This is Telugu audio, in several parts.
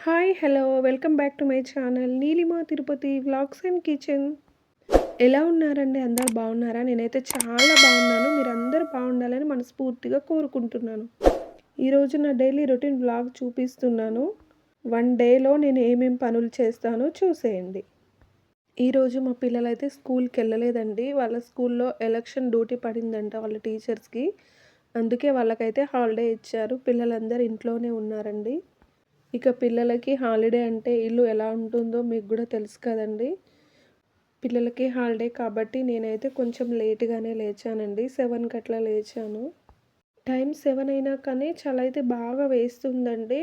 Hi! Hello! Welcome back to my channel Neelima Tirupati vlogs and kitchen. ఎలా ఉన్నారండి? అందరూ బాగున్నారా? నేనైతే చాలా బాగున్నాను. మీరందరూ బాగుండాలని మనస్ఫూర్తిగా కోరుకుంటున్నాను. ఈరోజు నా డైలీ రొటీన్ వ్లాగ్ చూపిస్తున్నాను. వన్ డేలో నేను ఏమేం పనులు చేస్తానో చూసేయండి. ఈరోజు మా పిల్లలైతే స్కూల్‌కెళ్ళలేదండి. వాళ్ళ స్కూల్‌లో ఎలక్షన్ డ్యూటీ పడిందంట వాళ్ళ టీచర్స్‌కి. అందుకే వాళ్ళకైతే హాలిడే ఇచ్చారు. పిల్లలందరూ ఇంట్లోనే ఉన్నారండి. ఇక పిల్లలకి హాలిడే అంటే ఇల్లు ఎలా ఉంటుందో మీకు కూడా తెలుసు కదండీ. పిల్లలకి హాలిడే కాబట్టి నేనైతే కొంచెం లేట్‌గానే లేచానండి. 7కి అట్లా లేచాను. టైం 7 అయినా కానీ చలి అయితే బాగా వేస్తుందండి.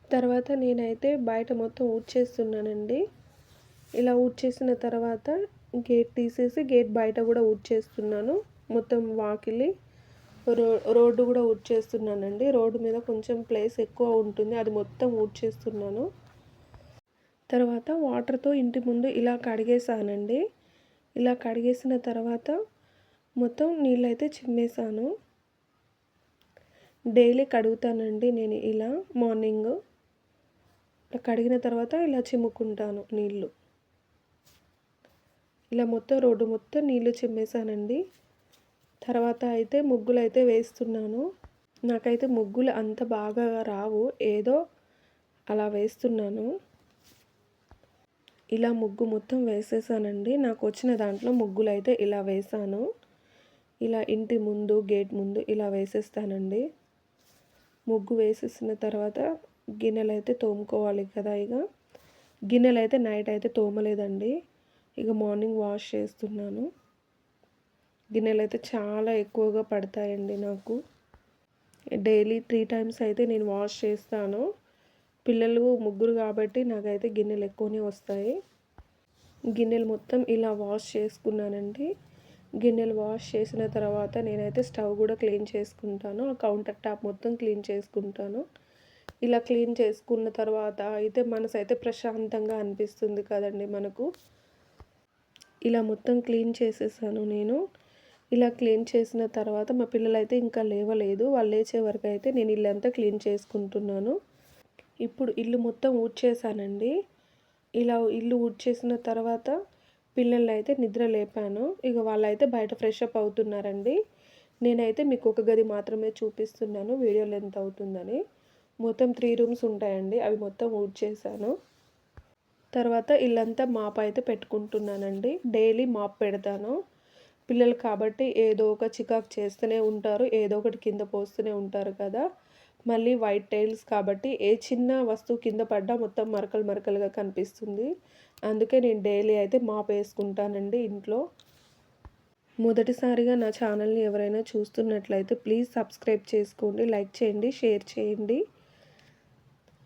తర్వాత నేనైతే బయట మొత్తం ఊడ్చేస్తున్నానండి. ఇలా ఊడ్చేసిన తర్వాత గేట్ తీసేసి గేట్ బయట కూడా ఊడ్చేస్తున్నాను. మొత్తం వాకిలి రోడ్డు కూడా ఊడ్చేస్తున్నానండి. రోడ్డు మీద కొంచెం ప్లేస్ ఎక్కువ ఉంటుంది. అది మొత్తం ఊడ్చేస్తున్నాను. తర్వాత వాటర్తో ఇంటి ముందు ఇలా కడిగేసానండి. ఇలా కడిగేసిన తర్వాత మొత్తం నీళ్ళైతే చిమ్మేసాను. డైలీ కడుగుతానండి నేను ఇలా మార్నింగ్. కడిగిన తర్వాత ఇలా చిమ్ముకుంటాను నీళ్ళు. ఇలా మొత్తం రోడ్డు మొత్తం నీళ్ళు చిమ్మేసానండి. తర్వాత అయితే ముగ్గులైతే వేస్తున్నాను. నాకైతే ముగ్గులు అంత బాగా రావు. ఏదో అలా వేస్తున్నాను. ఇలా ముగ్గు మొత్తం వేసేసానండి. నాకు వచ్చిన దాంట్లో ముగ్గులైతే ఇలా వేసాను. ఇలా ఇంటి ముందు గేట్ ముందు ఇలా వేసేస్తానండి. ముగ్గు వేసేసిన తర్వాత గిన్నెలైతే తోముకోవాలి కదా. గిన్నెలైతే నైట్ అయితే తోమలేదండి. మార్నింగ్ వాష్ చేస్తున్నాను. గిన్నెలైతే చాలా ఎక్కువగా పడతాయండి నాకు. డైలీ 3 టైమ్స్ అయితే నేను వాష్ చేస్తాను. పిల్లలు ముగ్గురు కాబట్టి నాకైతే గిన్నెలు ఎక్కువనే వస్తాయి. గిన్నెలు మొత్తం ఇలా వాష్ చేసుకున్నానండి. గిన్నెలు వాష్ చేసిన తర్వాత నేనైతే స్టవ్ కూడా క్లీన్ చేసుకుంటాను. ఆ కౌంటర్ టాప్ మొత్తం క్లీన్ చేసుకుంటాను. ఇలా క్లీన్ చేసుకున్న తర్వాత అయితే మనసైతే ప్రశాంతంగా అనిపిస్తుంది కదండి మనకు. ఇలా మొత్తం క్లీన్ చేసేసాను నేను. ఇలా క్లీన్ చేసిన తర్వాత మా పిల్లలైతే ఇంకా లేవలేదు. వాళ్ళు లేచే వరకు అయితే నేను ఇల్లంతా క్లీన్ చేసుకుంటున్నాను. ఇప్పుడు ఇల్లు మొత్తం ఊడ్చేసానండి. ఇలా ఇల్లు ఊడ్చేసిన తర్వాత పిల్లల్ని అయితే నిద్ర లేపాను. వాళ్ళైతే బయట ఫ్రెష్ అప్ అవుతున్నారండి. నేనైతే మీకు ఒక గది మాత్రమే చూపిస్తున్నాను వీడియో లెంత్ అవుతుందని. మొత్తం 3 రూమ్స్ ఉంటాయండి. అవి మొత్తం ఊడ్చేసాను. తర్వాత ఇల్లంతా మాప్ అయితే పెట్టుకుంటున్నానండి. డైలీ మాప్ పెడతాను. పిల్లలు కాబట్టి ఏదో ఒక చికాకు చేస్తూనే ఉంటారు. ఏదో ఒకటి కింద పోస్తూనే ఉంటారు కదా. మళ్ళీ వైట్ టైల్స్ కాబట్టి ఏ చిన్న వస్తువు కింద పడ్డా మొత్తం మరకలు మరకలుగా కనిపిస్తుంది. అందుకే నేను డైలీ అయితే మాప్ వేసుకుంటానండి ఇంట్లో. మొదటిసారిగా నా ఛానల్ని ఎవరైనా చూస్తున్నట్లయితే ప్లీజ్ సబ్స్క్రైబ్ చేసుకోండి, లైక్ చేయండి, షేర్ చేయండి.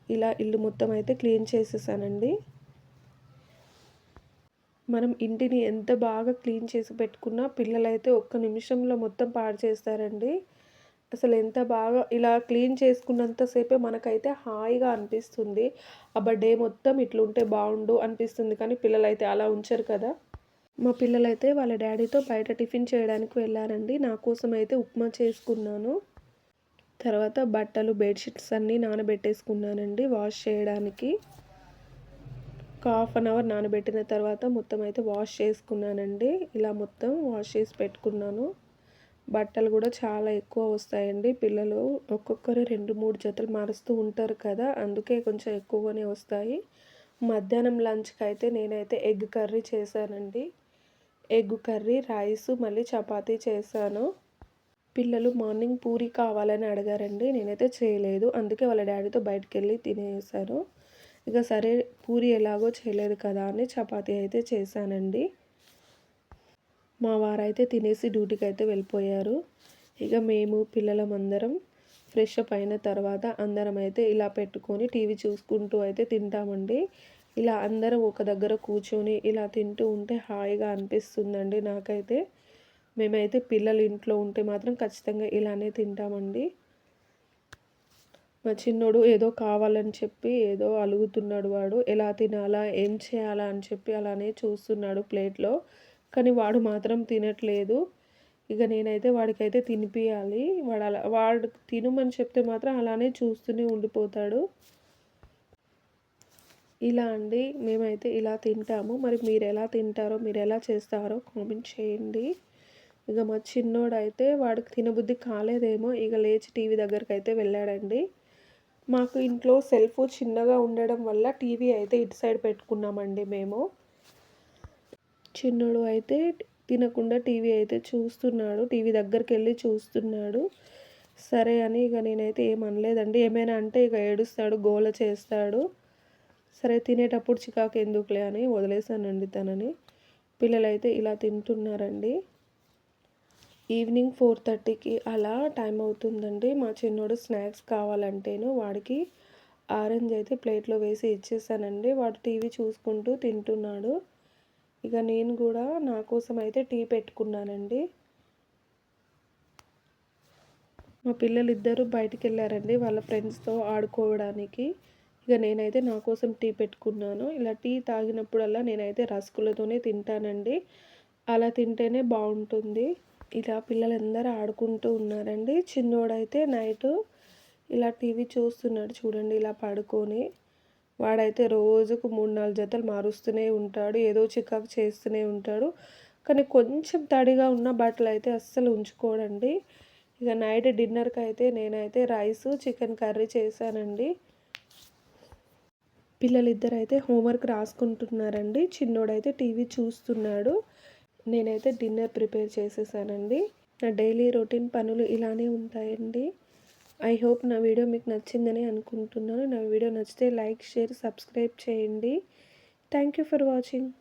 ఇలా ఇల్లు మొత్తం అయితే క్లీన్ చేసేసానండి. మనం ఇంటిని ఎంత బాగా క్లీన్ చేసి పెట్టుకున్నా పిల్లలైతే ఒక్క నిమిషంలో మొత్తం పాడు చేస్తారండి. అసలు ఎంత బాగా ఇలా క్లీన్ చేసుకున్నంతసేపే మనకైతే హాయిగా అనిపిస్తుంది. డే మొత్తం ఇట్లుంటే బాగుండు అనిపిస్తుంది. కానీ పిల్లలైతే అలా ఉంచరు కదా. మా పిల్లలైతే వాళ్ళ డాడీతో బయట టిఫిన్ చేయడానికి వెళ్ళారండి. నా కోసం అయితే ఉప్మా చేసుకున్నాను. తర్వాత బట్టలు బెడ్షీట్స్ అన్నీ నానబెట్టేసుకున్నానండి వాష్ చేయడానికి. ఒక హాఫ్ అన్ అవర్ నానబెట్టిన తర్వాత మొత్తం అయితే వాష్ చేసుకున్నానండి. ఇలా మొత్తం వాష్ చేసి పెట్టుకున్నాను. బట్టలు కూడా చాలా ఎక్కువ వస్తాయండి. పిల్లలు ఒక్కొక్కరు 2-3 జతలు మారుస్తూ ఉంటారు కదా. అందుకే కొంచెం ఎక్కువగానే వస్తాయి. మధ్యాహ్నం లంచ్కి అయితే నేనైతే ఎగ్ కర్రీ చేశానండి. ఎగ్ కర్రీ, రైసు, మళ్ళీ చపాతీ చేశాను. పిల్లలు మార్నింగ్ పూరి కావాలని అడిగారండి. నేనైతే చేయలేదు. అందుకే వాళ్ళ డాడీతో బయటికి వెళ్ళి తినేసారు. సరే పూరి ఎలాగో చేయలేదు కదా అని చపాతీ అయితే చేశానండి. మా వారైతే తినేసి డ్యూటీకి అయితే వెళ్ళిపోయారు. మేము పిల్లలమందరం ఫ్రెష్ అప్ అయిన తర్వాత అందరం అయితే ఇలా పెట్టుకొని టీవీ చూసుకుంటూ అయితే తింటామండి. ఇలా అందరం ఒక దగ్గర కూర్చొని ఇలా తింటూ ఉంటే హాయిగా అనిపిస్తుందండి నాకైతే. మేమైతే పిల్లలు ఇంట్లో ఉంటే మాత్రం ఖచ్చితంగా ఇలానే తింటామండి. మా చిన్నోడు ఏదో కావాలని చెప్పి ఏదో అలుగుతున్నాడు. వాడు ఎలా తినాలా ఏం చేయాలా అని చెప్పి అలానే చూస్తున్నాడు ప్లేట్లో. కానీ వాడు మాత్రం తినట్లేదు. నేనైతే వాడికైతే తినిపియాలి. వాడు తినమని చెప్తే మాత్రం అలానే చూస్తూనే ఉండిపోతాడు. ఇలా అండి మేమైతే ఇలా తింటాము. మరి మీరెలా తింటారో, మీరెలా చేస్తారో కామెంట్ చేయండి. ఇక మా చిన్నోడైతే వాడికి తినబుద్ధి కాలేదేమో ఇక లేచి టీవీ దగ్గరకైతే వెళ్ళాడండి. మాకు ఇంట్లో సెల్ఫ్ చిన్నగా ఉండడం వల్ల టీవీ అయితే ఇటు సైడ్ పెట్టుకున్నామండి మేము. చిన్నోడు అయితే తినకుండా టీవీ అయితే చూస్తున్నాడు. టీవీ దగ్గరికెళ్ళి చూస్తున్నాడు. సరే అని ఇక నేనైతే ఏమనలేదండి. ఏమైనా అంటే ఇక ఏడుస్తాడు, గోల చేస్తాడు. సరే తినేటప్పుడు చికాకు ఎందుకులే అని వదిలేసానండి తనని. పిల్లలైతే ఇలా తింటున్నారండి. ఈవినింగ్ 4:30కి అలా టైం అవుతుందండి. మా చిన్నోడు స్నాక్స్ కావాలంటేను వాడికి ఆరెంజ్ అయితే ప్లేట్‌లో వేసి ఇచ్చేసానండి. వాడు టీవీ చూసుకుంటూ తింటున్నాడు. ఇక నేను కూడా నా కోసం అయితే టీ పెట్టుకున్నానండి. మా పిల్లలిద్దరూ బయటికెళ్ళారండి వాళ్ళ ఫ్రెండ్స్‌తో ఆడుకోవడానికి. ఇక నేనైతే నా కోసం టీ పెట్టుకున్నాను. ఇలా టీ తాగినప్పుడల్లా నేనైతే రస్కులతోనే తింటానండి. అలా తింటేనే బావుంటుంది. ఇలా పిల్లలందరూ ఆడుకుంటూ ఉన్నారండి. చిన్నోడైతే నైటు ఇలా టీవీ చూస్తున్నాడు చూడండి ఇలా పడుకొని. వాడైతే రోజుకు 3, 4 జతలు మారుస్తూనే ఉంటాడు. ఏదో చికాకు చేస్తూనే ఉంటాడు. కానీ కొంచెం తడిగా ఉన్న బట్టలైతే అస్సలు ఉంచుకోడండి. ఇక నైట్ డిన్నర్‌కైతే నేనైతే రైసు, చికెన్ కర్రీ చేశానండి. పిల్లలిద్దరైతే హోంవర్క్ రాసుకుంటున్నారండి. చిన్నోడైతే టీవీ చూస్తున్నాడు. నేనైతే డిన్నర్ ప్రిపేర్ చేసేసానండి. నా డైలీ రొటీన్ పనులు ఇలానే ఉంటాయండి. ఐ హోప్ నా వీడియో మీకు నచ్చిందని అనుకుంటున్నాను. నా వీడియో నచ్చితే లైక్, షేర్, సబ్స్క్రైబ్ చేయండి. Thank you for watching.